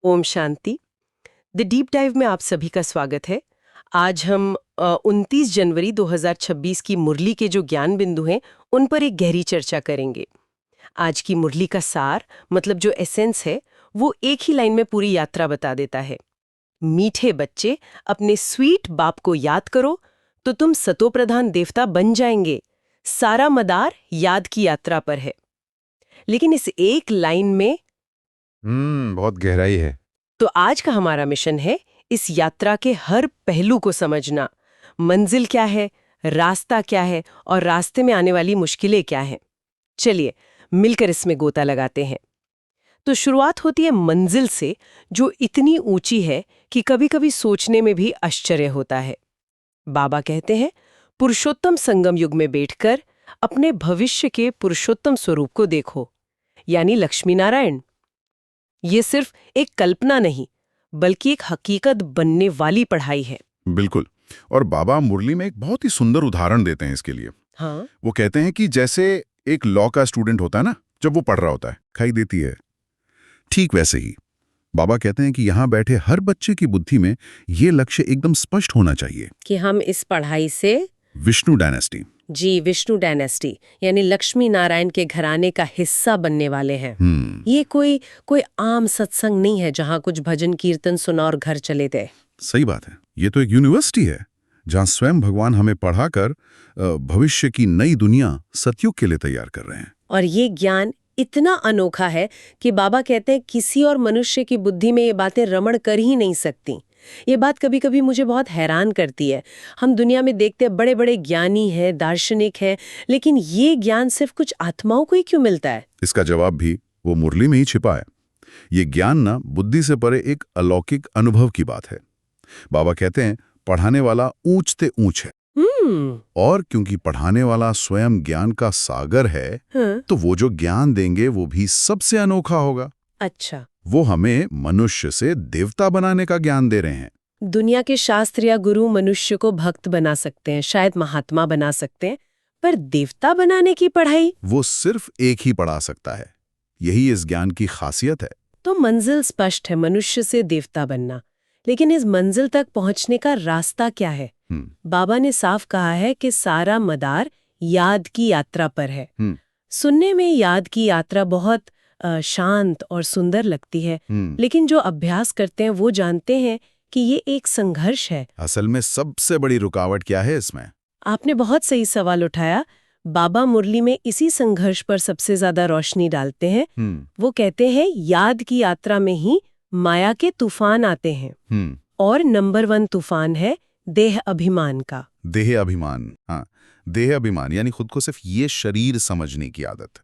ओम शांति। The deep dive में आप सभी का स्वागत है। आज हम 29 जनवरी 2026 की मुरली के जो ज्ञान बिंदु हैं उन पर एक गहरी चर्चा करेंगे। आज की मुरली का सार मतलब जो एसेंस है वो एक ही लाइन में पूरी यात्रा बता देता है। मीठे बच्चे, अपने स्वीट बाप को याद करो तो तुम सतोप्रधान देवता बन जाएंगे। सारा मदार याद की यात्रा पर है। लेकिन इस एक लाइन में बहुत गहराई है। तो आज का हमारा मिशन है इस यात्रा के हर पहलू को समझना। मंजिल क्या है, रास्ता क्या है और रास्ते में आने वाली मुश्किलें क्या हैं। चलिए मिलकर इसमें गोता लगाते हैं। तो शुरुआत होती है मंजिल से, जो इतनी ऊंची है कि कभी-कभी सोचने में भी आश्चर्य होता है। बाबा कहते हैं, पुरुषोत्तम संगम युग में बैठकर अपने भविष्य के पुरुषोत्तम स्वरूप को देखो, यानी लक्ष्मी नारायण। ये सिर्फ एक कल्पना नहीं, बल्कि एक हकीकत बनने वाली पढ़ाई है। बिल्कुल। और बाबा मुरली में एक बहुत ही सुंदर उदाहरण देते हैं इसके लिए। हाँ, वो कहते हैं कि जैसे एक लॉ का स्टूडेंट होता है ना, जब वो पढ़ रहा होता है, खाई देती है, ठीक वैसे ही बाबा कहते हैं कि यहाँ बैठे हर बच्चे की बुद्धि में ये लक्ष्य एकदम स्पष्ट होना चाहिए कि हम इस पढ़ाई से विष्णु डायनेस्टी। विष्णु डायनेस्टी यानी लक्ष्मी नारायण के घराने का हिस्सा बनने वाले हैं। ये कोई आम सत्संग नहीं है जहाँ कुछ भजन कीर्तन सुना और घर चले थे। सही बात है। ये तो एक यूनिवर्सिटी है जहाँ स्वयं भगवान हमें पढ़ाकर भविष्य की नई दुनिया सतयुग के लिए तैयार कर रहे हैं। और ये ज्ञान इतना अनोखा है कि बाबा कहते हैं किसी और मनुष्य की बुद्धि में ये बातें रमण कर ही नहीं सकती। ये बात कभी कभी मुझे बहुत हैरान करती है। हम दुनिया में देखते हैं बड़े बड़े ज्ञानी हैं, दार्शनिक हैं, लेकिन ये ज्ञान सिर्फ कुछ आत्माओं को ही क्यों मिलता है? इसका जवाब भी वो मुरली में ही छिपा है। ये ज्ञान ना बुद्धि से परे एक अलौकिक अनुभव की बात है। बाबा कहते हैं पढ़ाने वाला ऊंच से ऊंच है। और क्योंकि पढ़ाने वाला स्वयं ज्ञान का सागर है, तो वो जो ज्ञान देंगे वो भी सबसे अनोखा होगा। अच्छा, वो हमें मनुष्य से देवता बनाने का ज्ञान दे रहे हैं। दुनिया के शास्त्र या गुरु मनुष्य को भक्त बना सकते हैं, शायद महात्मा बना सकते हैं, पर देवता बनाने की पढ़ाई वो सिर्फ एक ही पढ़ा सकता है। यही इस ज्ञान की खासियत है। तो मंजिल स्पष्ट है, मनुष्य से देवता बनना। लेकिन इस मंजिल तक पहुंचने का रास्ता क्या है? बाबा ने साफ कहा है कि सारा मदार याद की यात्रा पर है। सुनने में याद की यात्रा बहुत शांत और सुंदर लगती है, लेकिन जो अभ्यास करते हैं वो जानते हैं कि ये एक संघर्ष है। असल में सबसे बड़ी रुकावट क्या है इसमें? आपने बहुत सही सवाल उठाया। बाबा मुरली में इसी संघर्ष पर सबसे ज्यादा रोशनी डालते हैं। वो कहते हैं याद की यात्रा में ही माया के तूफान आते हैं, और नंबर 1 तूफान है देह अभिमान का। देह अभिमान, हाँ, देह अभिमान यानी खुद को सिर्फ ये शरीर समझने की आदत।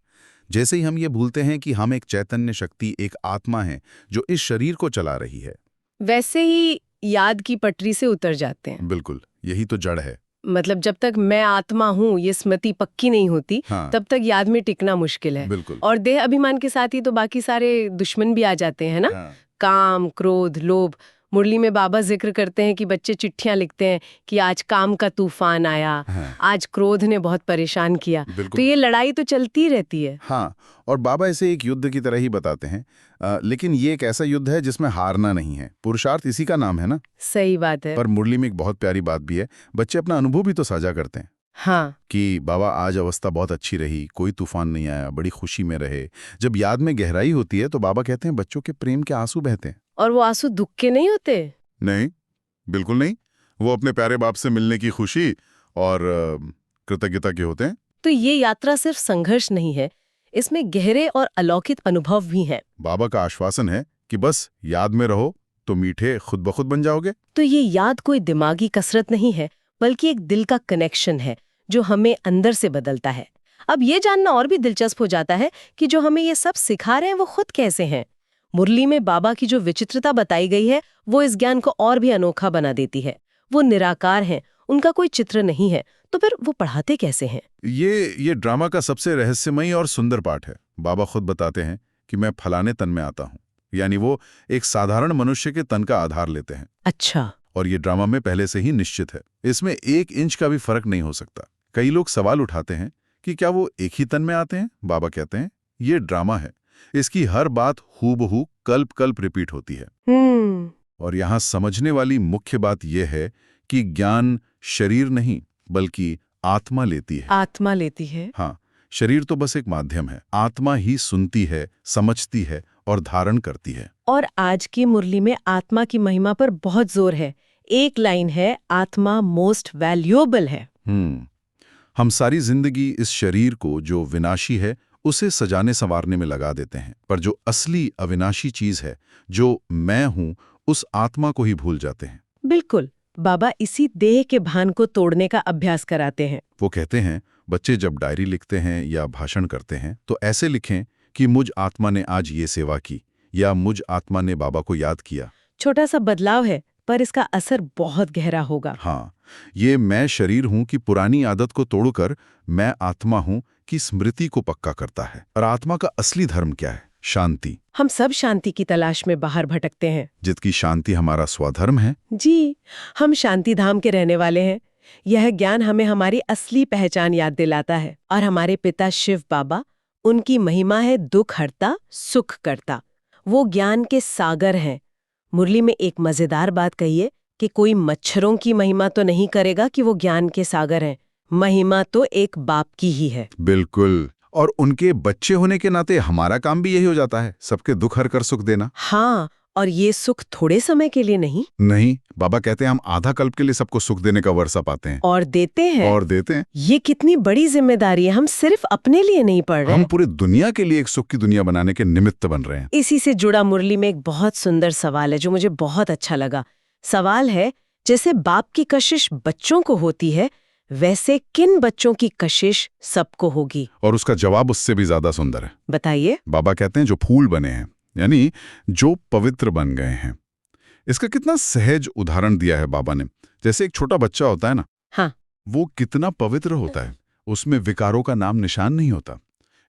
जैसे ही हम ये भूलते हैं कि हम एक चैतन्य शक्ति, एक आत्मा है जो इस शरीर को चला रही है, वैसे ही याद की पटरी से उतर जाते हैं। बिल्कुल, यही तो जड़ है। मतलब जब तक मैं आत्मा हूँ ये स्मृति पक्की नहीं होती, हाँ, तब तक याद में टिकना मुश्किल है। बिल्कुल। और देह अभिमान के साथ ही तो बाकी सारे दुश्मन भी आ जाते हैं ना। हाँ। काम, क्रोध, लोभ। मुरली में बाबा जिक्र करते हैं कि बच्चे चिट्ठियां लिखते हैं कि आज काम का तूफान आया, हाँ। आज क्रोध ने बहुत परेशान किया। तो ये लड़ाई तो चलती रहती है। हाँ, और बाबा इसे एक युद्ध की तरह ही बताते हैं। लेकिन ये एक ऐसा युद्ध है जिसमें हारना नहीं है। पुरुषार्थ इसी का नाम है ना। सही बात है। पर मुरली में एक बहुत प्यारी बात भी है। बच्चे अपना अनुभव भी तो साझा करते हैं। हाँ, कि बाबा आज अवस्था बहुत अच्छी रही, कोई तूफान नहीं आया, बड़ी खुशी में रहे। जब याद में गहराई होती है तो बाबा कहते हैं बच्चों के प्रेम के आंसू बहते हैं। और वो आंसू दुख के नहीं होते। नहीं, बिल्कुल नहीं। वो अपने प्यारे बाप से मिलने की खुशी और कृतज्ञता के होते हैं। तो ये यात्रा सिर्फ संघर्ष नहीं है, इसमें गहरे और अलौकिक अनुभव भी हैं। बाबा का आश्वासन है कि बस याद में रहो तो मीठे खुद ब खुद बन जाओगे। तो ये याद कोई दिमागी कसरत नहीं है, बल्कि एक दिल का कनेक्शन है जो हमें अंदर से बदलता है। अब ये जानना और भी दिलचस्प हो जाता है कि जो हमें ये सब सिखा रहे हैं वो खुद कैसे हैं। मुरली में बाबा की जो विचित्रता बताई गई है वो इस ज्ञान को और भी अनोखा बना देती है। वो निराकार हैं, उनका कोई चित्र नहीं है, तो फिर वो पढ़ाते कैसे हैं? ये ड्रामा का सबसे रहस्यमयी और सुंदर पार्ट है। बाबा खुद बताते हैं कि मैं फलाने तन में आता हूँ, यानी वो एक साधारण मनुष्य के तन का आधार लेते हैं। अच्छा। और ये ड्रामा में पहले से ही निश्चित है, इसमें 1 इंच का भी फर्क नहीं हो सकता। कई लोग सवाल उठाते हैं कि क्या वो एक ही तन में आते हैं? बाबा कहते हैं ये ड्रामा है। इसकी हर बात हूबहू कल्प कल्प रिपीट होती है। और यहाँ समझने वाली मुख्य बात यह है कि ज्ञान शरीर नहीं बल्कि आत्मा लेती है। आत्मा लेती है। हाँ, शरीर तो बस एक माध्यम है, आत्मा ही सुनती है, समझती है और धारण करती है। और आज की मुरली में आत्मा की महिमा पर बहुत जोर है। एक लाइन है, आत्मा मोस्ट वैल्यूएबल है। हम सारी जिंदगी इस शरीर को जो विनाशी है उसे सजाने संवारने में लगा देते हैं, पर जो असली अविनाशी चीज है, जो मैं हूं, उस आत्मा को ही भूल जाते हैं। बिल्कुल, बाबा इसी देह के भान को तोड़ने का अभ्यास कराते हैं। वो कहते हैं, बच्चे जब डायरी लिखते हैं या भाषण करते हैं तो ऐसे लिखें कि मुझ आत्मा ने आज ये सेवा की, या मुझ आत्मा ने बाबा को याद किया। छोटा सा बदलाव है, पर इसका असर बहुत गहरा होगा। हाँ, ये मैं शरीर हूं की पुरानी आदत को तोड़कर मैं आत्मा हूं की स्मृति को पक्का करता है। और आत्मा का असली धर्म क्या है? शांति। हम सब शांति की तलाश में बाहर भटकते हैं। जिसकी शांति हमारा स्वधर्म है। जी, हम शांति धाम के रहने वाले हैं। यह ज्ञान हमें हमारी असली पहचान याद दिलाता है। और हमारे पिता शिव बाबा, उनकी महिमा है दुख हरता, सुख करता। वो ज्ञान के सागर हैं। मुरली में एक मजेदार बात कही है कि कोई मच्छरों की महिमा तो नहीं करेगा कि वो ज्ञान के सागर हैं। महिमा तो एक बाप की ही है। बिल्कुल, और उनके बच्चे होने के नाते हमारा काम भी यही हो जाता है, सबके दुख हर कर सुख देना। हाँ, और ये सुख थोड़े समय के लिए नहीं, बाबा कहते हैं हम आधा कल्प के लिए सबको सुख देने का वर्षा पाते हैं। और देते हैं। ये कितनी बड़ी जिम्मेदारी है। हम सिर्फ अपने लिए नहीं पढ़ रहे, हम पूरी दुनिया के लिए एक सुख की दुनिया बनाने के निमित्त बन रहे हैं। इसी से जुड़ा मुरली में एक बहुत सुंदर सवाल है जो मुझे बहुत अच्छा लगा। सवाल है, जैसे बाप की कशिश बच्चों को होती है, वैसे किन बच्चों की कशिश सबको होगी? और उसका जवाब उससे भी ज्यादा सुंदर है। बताइए। बाबा कहते हैं जो फूल बने हैं, यानी जो पवित्र बन गए हैं। इसका कितना सहज उदाहरण दिया है बाबा ने। जैसे एक छोटा बच्चा होता है ना, हाँ, वो कितना पवित्र होता है, उसमें विकारों का नाम निशान नहीं होता,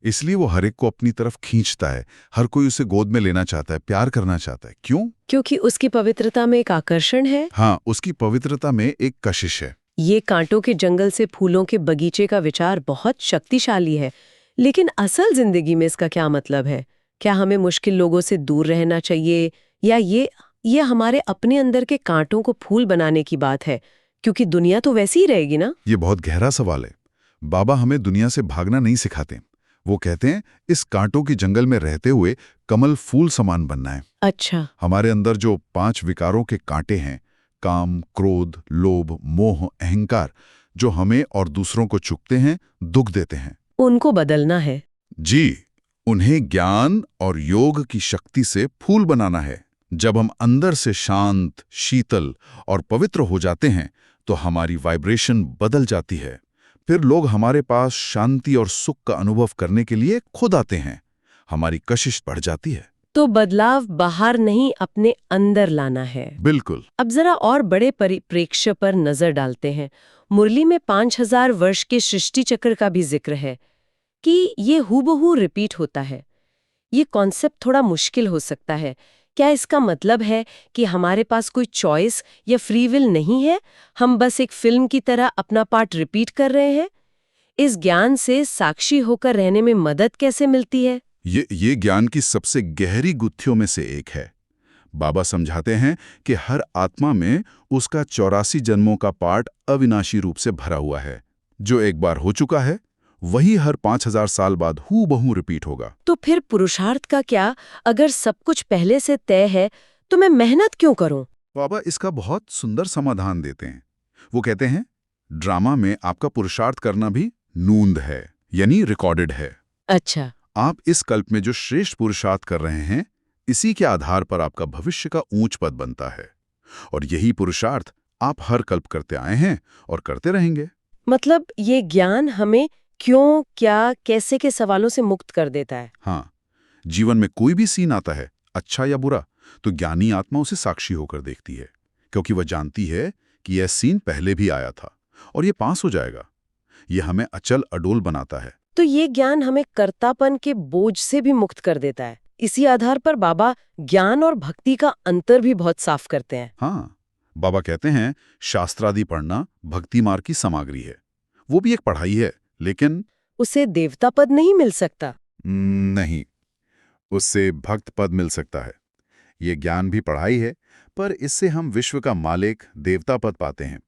इसलिए वो हर एक को अपनी तरफ खींचता है, हर कोई उसे गोद में लेना चाहता है, प्यार करना चाहता है। क्यों? क्योंकि उसकी पवित्रता में एक आकर्षण है। हाँ, उसकी पवित्रता में एक कशिश है। ये कांटों के जंगल से फूलों के बगीचे का विचार बहुत शक्तिशाली है, लेकिन असल जिंदगी में इसका क्या मतलब है? क्या हमें मुश्किल लोगों से दूर रहना चाहिए, या ये हमारे अपने अंदर के कांटों को फूल बनाने की बात है? क्योंकि दुनिया तो वैसी ही रहेगी ना। ये बहुत गहरा सवाल है। बाबा हमें दुनिया से भागना नहीं सिखाते। वो कहते हैं इस कांटों के जंगल में रहते हुए कमल फूल समान बनना है। अच्छा। हमारे अंदर जो 5 विकारों के कांटे हैं, काम, क्रोध, लोभ, मोह, अहंकार, जो हमें और दूसरों को चुभते हैं, दुख देते हैं, उनको बदलना है। जी, उन्हें ज्ञान और योग की शक्ति से फूल बनाना है। जब हम अंदर से शांत, शीतल और पवित्र हो जाते हैं तो हमारी वाइब्रेशन बदल जाती है। फिर लोग हमारे पास शांति और सुख का अनुभव करने के लिए खुद आते हैं। हमारी कशिश बढ़ जाती है। तो बदलाव बाहर नहीं, अपने अंदर लाना है। बिल्कुल। अब जरा और बड़े परिप्रेक्ष्य पर नजर डालते हैं। मुरली में 5000 वर्ष के सृष्टि चक्र का भी जिक्र है कि ये हूबहू रिपीट होता है। ये कॉन्सेप्ट थोड़ा मुश्किल हो सकता है। क्या इसका मतलब है कि हमारे पास कोई चॉइस या फ्री विल नहीं है? हम बस एक फिल्म की तरह अपना पार्ट रिपीट कर रहे हैं? इस ज्ञान से साक्षी होकर रहने में मदद कैसे मिलती है? ये ज्ञान की सबसे गहरी गुत्थियों में से एक है। बाबा समझाते हैं कि हर आत्मा में उसका 84 जन्मों का पार्ट अविनाशी रूप से भरा हुआ है। जो एक बार हो चुका है, वही हर 5000 साल बाद हूबहू रिपीट होगा। तो फिर पुरुषार्थ का क्या? अगर सब कुछ पहले से तय है तो मैं मेहनत क्यों करूं? बाबा इसका बहुत सुंदर समाधान देते हैं। वो कहते हैं, ड्रामा में आपका पुरुषार्थ करना भी नूंद है, यानी रिकॉर्डेड है। अच्छा। आप इस कल्प में जो श्रेष्ठ पुरुषार्थ कर रहे हैं, इसी के आधार पर आपका भविष्य का ऊंच पद बनता है। और यही पुरुषार्थ आप हर कल्प करते आए हैं और करते रहेंगे। मतलब ये ज्ञान हमें क्यों, क्या, कैसे के सवालों से मुक्त कर देता है। हाँ, जीवन में कोई भी सीन आता है, अच्छा या बुरा, तो ज्ञानी आत्मा उसे साक्षी होकर देखती है, क्योंकि वह जानती है कि यह सीन पहले भी आया था और ये पास हो जाएगा। यह हमें अचल अडोल बनाता है। तो ये ज्ञान हमें कर्तापन के बोझ से भी मुक्त कर देता है। इसी आधार पर बाबा ज्ञान और भक्ति का अंतर भी बहुत साफ करते हैं। हाँ, बाबा कहते हैं शास्त्रादि पढ़ना भक्ति मार्ग की सामग्री है। वो भी एक पढ़ाई है, लेकिन उसे देवता पद नहीं मिल सकता। नहीं, उससे भक्त पद मिल सकता है। ये ज्ञान भी पढ़ाई है, पर इससे हम विश्व का मालिक, देवता पद पाते हैं।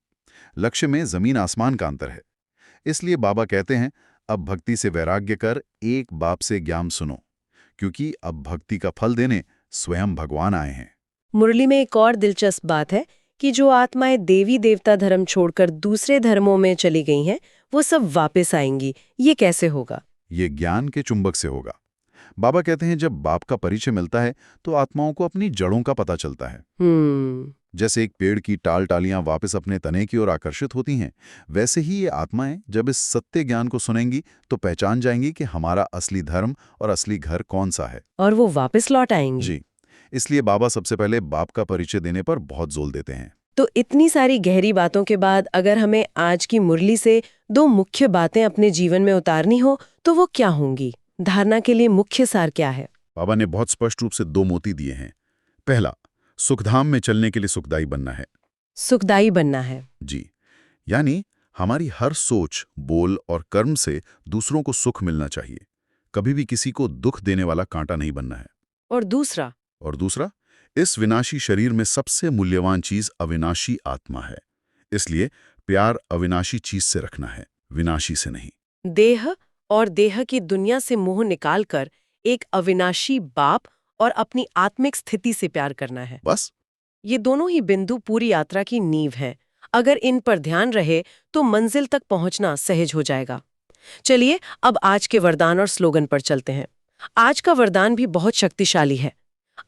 लक्ष्य में जमीन आसमान का अंतर है। इसलिए बाबा कहते हैं, अब भक्ति से वैराग्य कर, एक बाप से ज्ञान सुनो, क्योंकि अब भक्ति का फल देने स्वयं भगवान आए हैं। मुरली में एक और दिलचस्प बात है कि जो आत्माएं देवी देवता धर्म छोड़कर दूसरे धर्मों में चली गई हैं, वो सब वापस आएंगी। ये कैसे होगा? ये ज्ञान के चुंबक से होगा। बाबा कहते हैं, जब बाप का परिचय मिलता है तो आत्माओं को अपनी जड़ों का पता चलता है। जैसे एक पेड़ की टाल टालियां वापस अपने तने की ओर आकर्षित होती हैं, वैसे ही ये आत्माएं जब इस सत्य ज्ञान को सुनेंगी तो पहचान जाएंगी कि हमारा असली धर्म और असली घर कौन सा है, और वो वापस लौट आएंगी। जी। इसलिए बाबा सबसे पहले बाप का परिचय देने पर बहुत जोर देते हैं। तो इतनी सारी गहरी बातों के बाद अगर हमें आज की मुरली से दो मुख्य बातें अपने जीवन में उतारनी हो तो वो क्या होंगी? धारणा के लिए मुख्य सार क्या है? बाबा ने बहुत स्पष्ट रूप से दो मोती दिए हैं। पहला, सुखधाम में चलने के लिए सुखदायी बनना है। सुखदायी बनना है, जी, यानी हमारी हर सोच, बोल और कर्म से दूसरों को सुख मिलना चाहिए। कभी भी किसी को दुख देने वाला कांटा नहीं बनना है। और दूसरा, इस विनाशी शरीर में सबसे मूल्यवान चीज अविनाशी आत्मा है। इसलिए प्यार अविनाशी चीज से रखना है, विनाशी से नहीं। देह और देह की दुनिया से मोह निकालकर एक अविनाशी बाप और अपनी आत्मिक स्थिति से प्यार करना है। बस ये दोनों ही बिंदु पूरी यात्रा की नींव हैं। अगर इन पर ध्यान रहे तो मंजिल तक पहुंचना सहज हो जाएगा। चलिए अब आज के वरदान और स्लोगन पर चलते हैं। आज का वरदान भी बहुत शक्तिशाली है।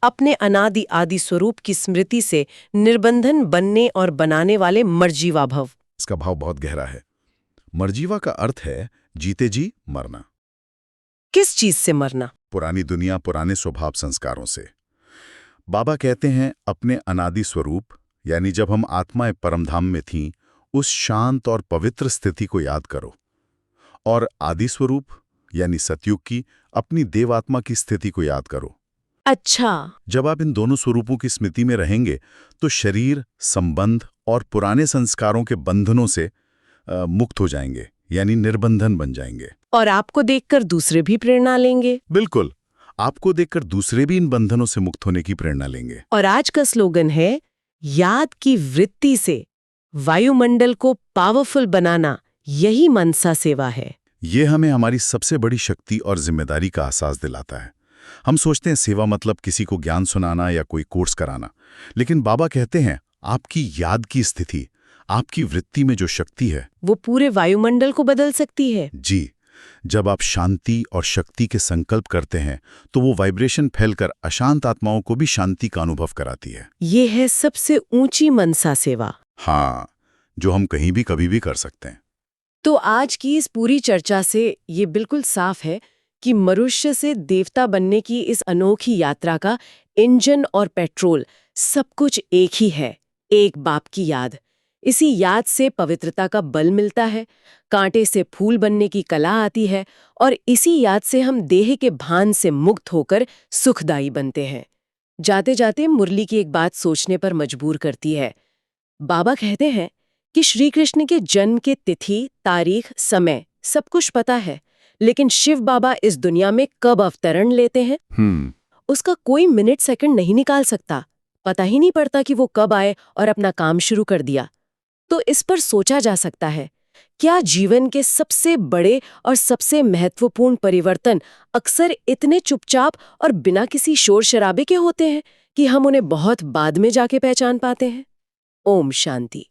अपने अनादि आदि स्वरूप की स्मृति से निर्बंधन बनने और बनाने वाले मर्जीवा भव। इसका भाव बहुत गहरा है। मर्जीवा का अर्थ है जीते जी मरना। किस चीज से मरना? पुरानी दुनिया, पुराने स्वभाव संस्कारों से। बाबा कहते हैं, अपने अनादि स्वरूप, यानी जब हम आत्माएं परमधाम में थीं, उस शांत और पवित्र स्थिति को याद करो। और आदि स्वरूप, यानी सतयुग की अपनी देवात्मा की स्थिति को याद करो। अच्छा, जब आप इन दोनों स्वरूपों की स्मृति में रहेंगे तो शरीर, संबंध और पुराने संस्कारों के बंधनों से मुक्त हो जाएंगे, यानी निर्बंधन बन जाएंगे। और आपको देखकर दूसरे भी प्रेरणा लेंगे। बिल्कुल, आपको देखकर दूसरे भी इन बंधनों से मुक्त होने की प्रेरणा लेंगे। और आज का स्लोगन है, याद की वृत्ति से वायुमंडल को पावरफुल बनाना, यही मनसा सेवा है। ये हमें हमारी सबसे बड़ी शक्ति और जिम्मेदारी का एहसास दिलाता है। हम सोचते हैं सेवा मतलब किसी को ज्ञान सुनाना या कोई कोर्स कराना, लेकिन बाबा कहते हैं, आपकी याद की स्थिति, आपकी वृत्ति में जो शक्ति है, वो पूरे वायुमंडल को बदल सकती है। जी। जब आप शांति और शक्ति के संकल्प करते हैं तो वो वाइब्रेशन फैलकर अशांत आत्माओं को भी शांति का अनुभव कराती है। ये है सबसे ऊंची मनसा सेवा। हाँ, जो हम कहीं भी कभी भी कर सकते हैं। तो आज की इस पूरी चर्चा से ये बिल्कुल साफ है कि मनुष्य से देवता बनने की इस अनोखी यात्रा का इंजन और पेट्रोल सब कुछ एक ही है, एक बाप की याद। इसी याद से पवित्रता का बल मिलता है, कांटे से फूल बनने की कला आती है, और इसी याद से हम देह के भान से मुक्त होकर सुखदायी बनते हैं। जाते जाते मुरली की एक बात सोचने पर मजबूर करती है। बाबा कहते हैं कि श्री कृष्ण के जन्म के तिथि, तारीख, समय सब कुछ पता है, लेकिन शिव बाबा इस दुनिया में कब अवतरण लेते हैं उसका कोई मिनट सेकंड नहीं निकाल सकता। पता ही नहीं पड़ता कि वो कब आए और अपना काम शुरू कर दिया। तो इस पर सोचा जा सकता है, क्या जीवन के सबसे बड़े और सबसे महत्वपूर्ण परिवर्तन अक्सर इतने चुपचाप और बिना किसी शोर शराबे के होते हैं कि हम उन्हें बहुत बाद में जाके पहचान पाते हैं? ओम शांति।